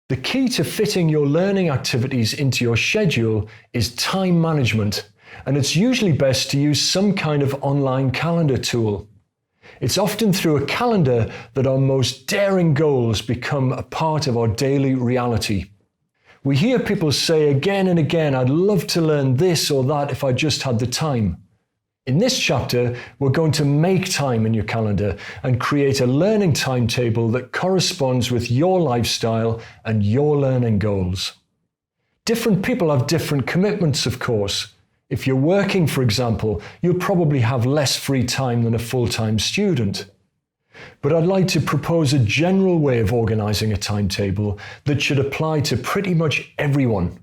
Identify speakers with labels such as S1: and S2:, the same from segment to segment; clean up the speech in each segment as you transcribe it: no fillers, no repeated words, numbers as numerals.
S1: The key to fitting your learning activities into your schedule is time management, and it's usually best to use some kind of online calendar tool. It's often through a calendar that our most daring goals become a part of our daily reality. We hear people say again and again, "I'd love to learn this or that if I just had the time." In this chapter, we're going to make time in your calendar and create a learning timetable that corresponds with your lifestyle and your learning goals. Different people have different commitments, of course. If you're working, for example, you'll probably have less free time than a full-time student. But I'd like to propose a general way of organizing a timetable that should apply to pretty much everyone.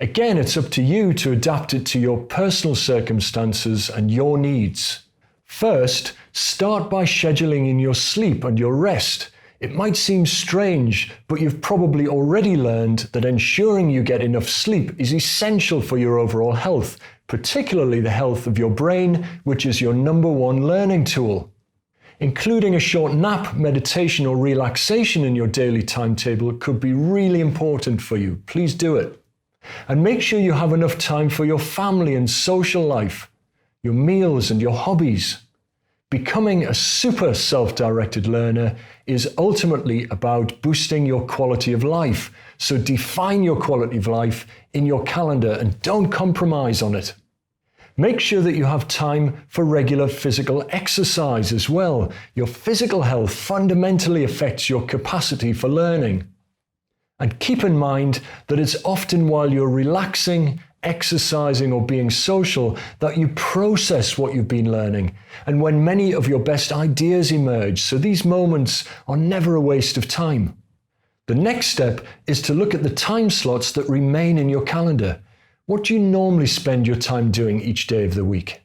S1: Again, it's up to you to adapt it to your personal circumstances and your needs. First, start by scheduling in your sleep and your rest. It might seem strange, but you've probably already learned that ensuring you get enough sleep is essential for your overall health, particularly the health of your brain, which is your number one learning tool. Including a short nap, meditation, or relaxation in your daily timetable could be really important for you. Please do it. And make sure you have enough time for your family and social life, your meals and your hobbies. Becoming a super self-directed learner is ultimately about boosting your quality of life. So define your quality of life in your calendar and don't compromise on it. Make sure that you have time for regular physical exercise as well. Your physical health fundamentally affects your capacity for learning. And keep in mind that it's often while you're relaxing, exercising, or being social that you process what you've been learning, and when many of your best ideas emerge, so these moments are never a waste of time. The next step is to look at the time slots that remain in your calendar. What do you normally spend your time doing each day of the week?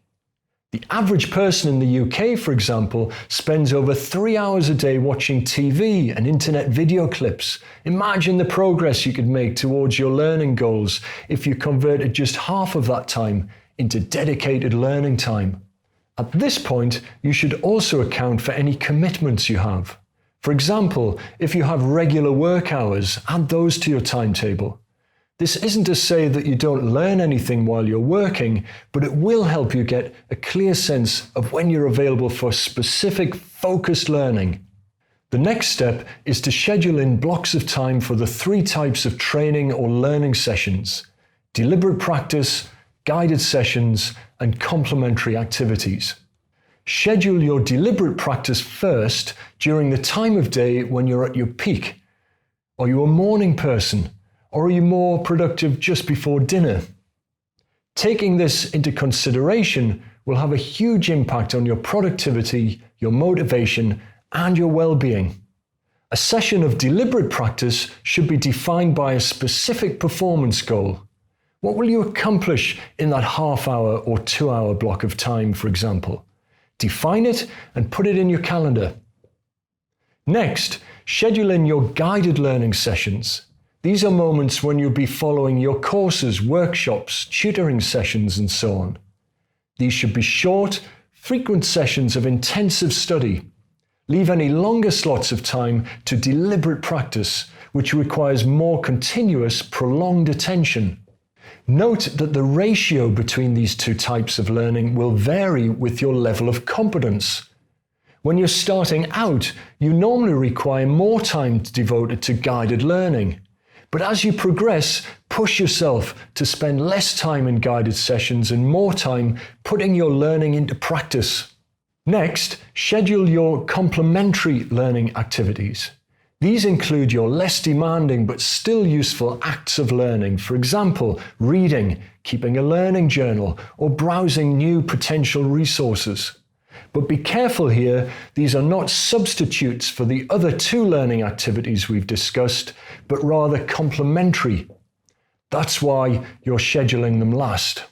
S1: The average person in the UK, for example, spends over 3 hours a day watching TV and internet video clips. Imagine the progress you could make towards your learning goals if you converted just half of that time into dedicated learning time. At this point, you should also account for any commitments you have. For example, if you have regular work hours, add those to your timetable. This isn't to say that you don't learn anything while you're working, but it will help you get a clear sense of when you're available for specific, focused learning. The next step is to schedule in blocks of time for the 3 types of training or learning sessions: deliberate practice, guided sessions, and complementary activities. Schedule your deliberate practice first during the time of day when you're at your peak. Are you a morning person? Or are you more productive just before dinner? Taking this into consideration will have a huge impact on your productivity, your motivation, and your well-being. A session of deliberate practice should be defined by a specific performance goal. What will you accomplish in that half-hour or 2-hour block of time, for example? Define it and put it in your calendar. Next, schedule in your guided learning sessions. These are moments when you'll be following your courses, workshops, tutoring sessions, and so on. These should be short, frequent sessions of intensive study. Leave any longer slots of time to deliberate practice, which requires more continuous, prolonged attention. Note that the ratio between these 2 types of learning will vary with your level of competence. When you're starting out, you normally require more time devoted to guided learning. But as you progress, push yourself to spend less time in guided sessions and more time putting your learning into practice. Next, schedule your complementary learning activities. These include your less demanding but still useful acts of learning, for example, reading, keeping a learning journal, or browsing new potential resources. But be careful here, these are not substitutes for the other 2 learning activities we've discussed, but rather complementary. That's why you're scheduling them last.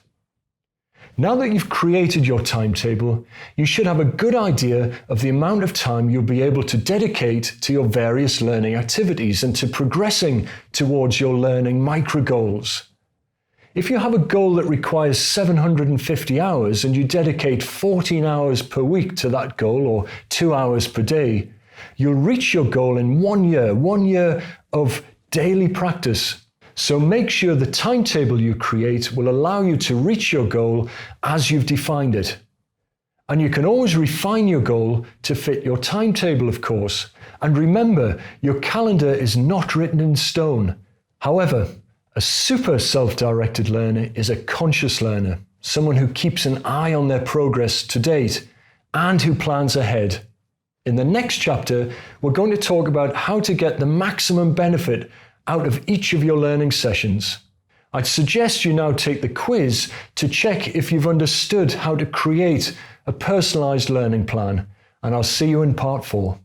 S1: Now that you've created your timetable, you should have a good idea of the amount of time you'll be able to dedicate to your various learning activities and to progressing towards your learning micro-goals. If you have a goal that requires 750 hours and you dedicate 14 hours per week to that goal, or 2 hours per day, you'll reach your goal in 1 year of daily practice. So make sure the timetable you create will allow you to reach your goal as you've defined it. And you can always refine your goal to fit your timetable, of course. And remember, your calendar is not written in stone. However, a super self-directed learner is a conscious learner, someone who keeps an eye on their progress to date and who plans ahead. In the next chapter, we're going to talk about how to get the maximum benefit out of each of your learning sessions. I'd suggest you now take the quiz to check if you've understood how to create a personalized learning plan, and I'll see you in part 4.